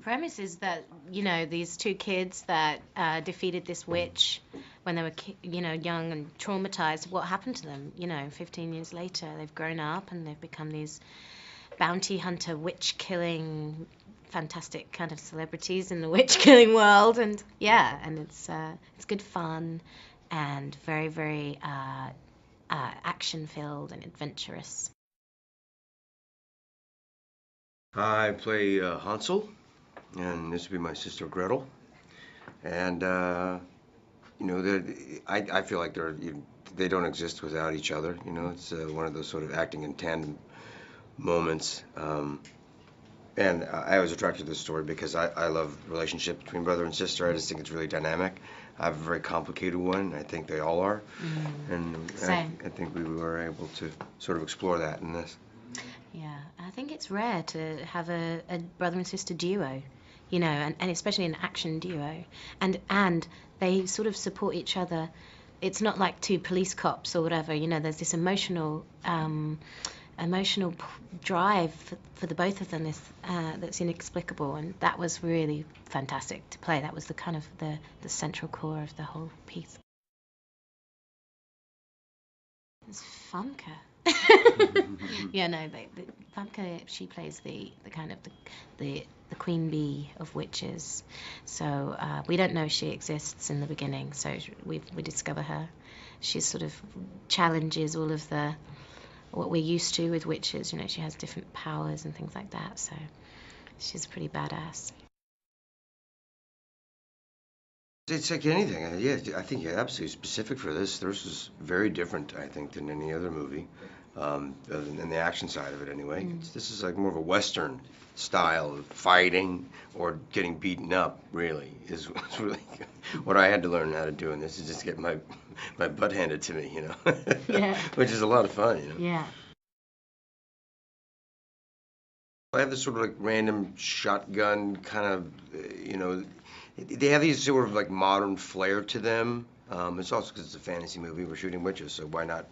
premise is that, you know, these two kids that defeated this witch when they were, young and traumatized. What happened to them? 15 years later, they've grown up and they've become these bounty hunter, witch-killing, fantastic kind of celebrities in the witch-killing world. And it's good fun and very, very action-filled and adventurous. I play Hansel, and this will be my sister Gretel. And I feel like they don't exist without each other. It's one of those sort of acting in tandem moments. And I was attracted to this story because I love relationship between brother and sister. I just think it's really dynamic. I have a very complicated one. I think they all are. And Same. I think we were able to sort of explore that in this. Yeah, I think it's rare to have a brother and sister duo, and especially an action duo. And they sort of support each other. It's not like two police cops or whatever, there's this emotional drive for the both of them that's inexplicable, and that was really fantastic to play. That was the kind of the central core of the whole piece. It's Famke. Famke, she plays the kind of the queen bee of witches. So we don't know she exists in the beginning. So we discover her. She sort of challenges all of what we're used to with witches. She has different powers and things like that. So she's pretty badass. It's like anything. I think you're absolutely specific for this. This is very different, I think, than any other movie, in the action side of it anyway. This is like more of a Western style of fighting or getting beaten up, really, is really what I had to learn how to do in this, is just get my butt handed to me, Yeah. Which is a lot of fun, Yeah. I have this sort of like random shotgun kind of, they have these sort of like modern flair to them. It's also because it's a fantasy movie. We're shooting witches, so why not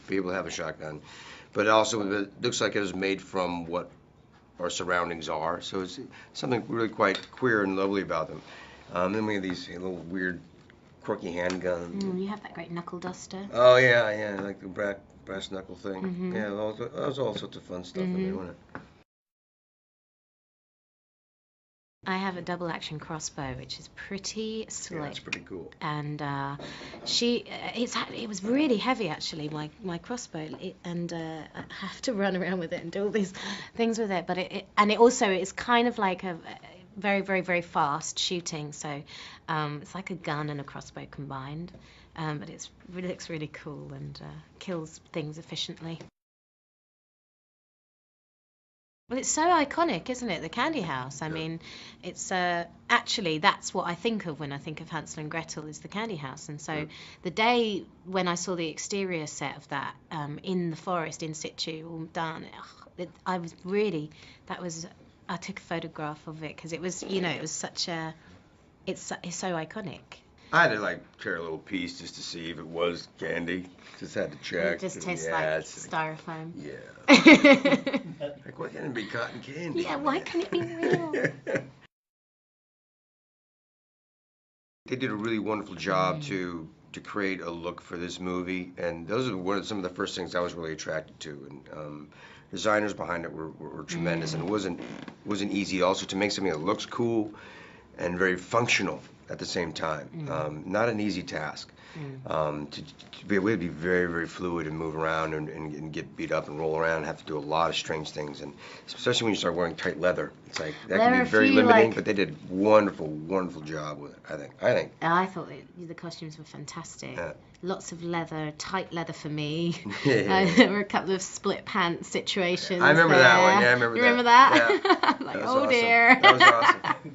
be able to have a shotgun? But also, it looks like it was made from what our surroundings are. So it's something really quite queer and lovely about them. Then we have these little weird, quirky handguns. You have that great knuckle duster. Oh yeah, like the brass knuckle thing. Yeah, that was all sorts of fun stuff in there, wasn't it? I have a double action crossbow, which is pretty slick. Yeah, it's pretty cool. And it was really heavy actually, my crossbow, and I have to run around with it and do all these things with it. But it also is kind of like a very, very, very fast shooting. So it's like a gun and a crossbow combined. But it looks really cool and kills things efficiently. Well, it's so iconic, isn't it? The candy house. I mean, it's actually, that's what I think of when I think of Hansel and Gretel, is the candy house. And so the day when I saw the exterior set of that in the forest, in situ, all done, I took a photograph of it because it was, it was such it's so iconic. I had to tear a little piece just to see if it was candy. Just had to check. It just tastes like styrofoam. Yeah. Why can't it be cotton candy? Yeah, why can't it be real? They did a really wonderful job to create a look for this movie, and those are some of the first things I was really attracted to. And designers behind it were tremendous, and it wasn't easy also to make something that looks cool and very functional at the same time. Not an easy task. To be able to be very, very fluid and move around and get beat up and roll around and have to do a lot of strange things. And especially when you start wearing tight leather, it's like that can be very limiting, but they did a wonderful, wonderful job with it, I think. I thought the costumes were fantastic. Yeah. Lots of leather, tight leather for me. Yeah. There were a couple of split pants situations. I remember that one. Yeah, I remember that. You remember that? Yeah. I'm like, That was oh awesome. dear. That was awesome.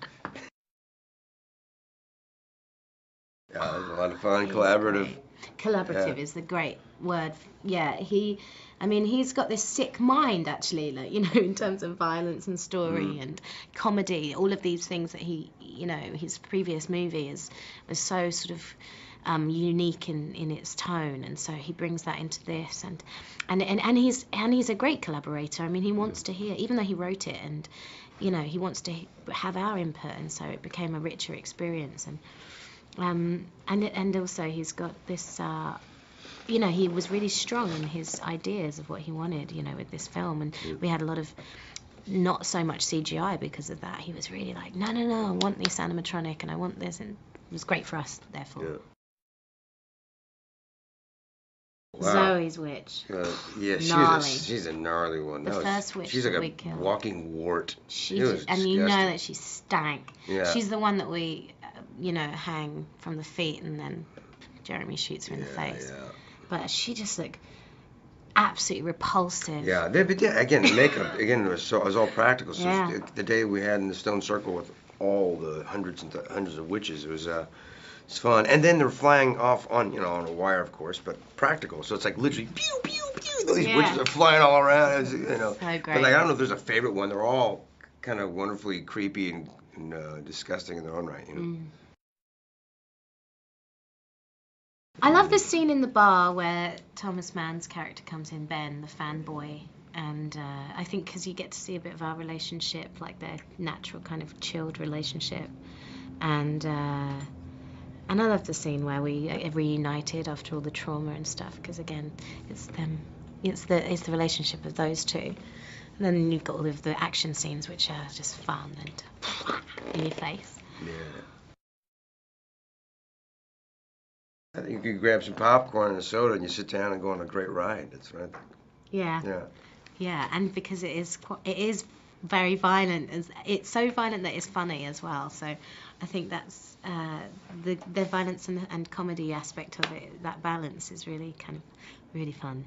Yeah, that was a lot of fun. Collaborative. Collaborative is the great word. Yeah, he's got this sick mind actually, in terms of violence and story and comedy, all of these things that he, his previous movie was so sort of unique in its tone, and so he brings that into this, and he's a great collaborator. I mean, he wants to hear, even though he wrote it, and he wants to have our input, and so it became a richer experience. And also he's got this. He was really strong in his ideas of what he wanted, with this film, and we had a lot of not so much CGI because of that. He was really like, no, I want this animatronic, and I want this, and it was great for us, therefore. Yeah. Wow. Zoe's witch. Yeah, she's a gnarly one. The first witch she's like that we a killed. walking wart. And you know that she stank. Yeah. She's the one that we, hang from the feet, and then Jeremy shoots her in the face. Yeah. But she just looked absolutely repulsive. Yeah, again, the makeup, it was all practical. So Yeah. the day we had in the stone circle with all the hundreds of witches, it's fun. And then they're flying off on a wire, of course, but practical. So it's like literally pew pew pew. These witches are flying all around. So great. But I don't know if there's a favorite one. They're all kind of wonderfully creepy and disgusting in their own right. I love the scene in the bar where Thomas Mann's character comes in, Ben, the fanboy, and I think because you get to see a bit of our relationship, like their natural kind of chilled relationship, and I love the scene where we are reunited after all the trauma and stuff, because again, it's the relationship of those two, and then you've got all of the action scenes which are just fun and in your face. Yeah. I think you could grab some popcorn and a soda and you sit down and go on a great ride. That's right. Yeah. Yeah. Yeah, and because it is very violent. It's so violent that it's funny as well. So I think that's the violence and comedy aspect of it. That balance is really kind of really fun.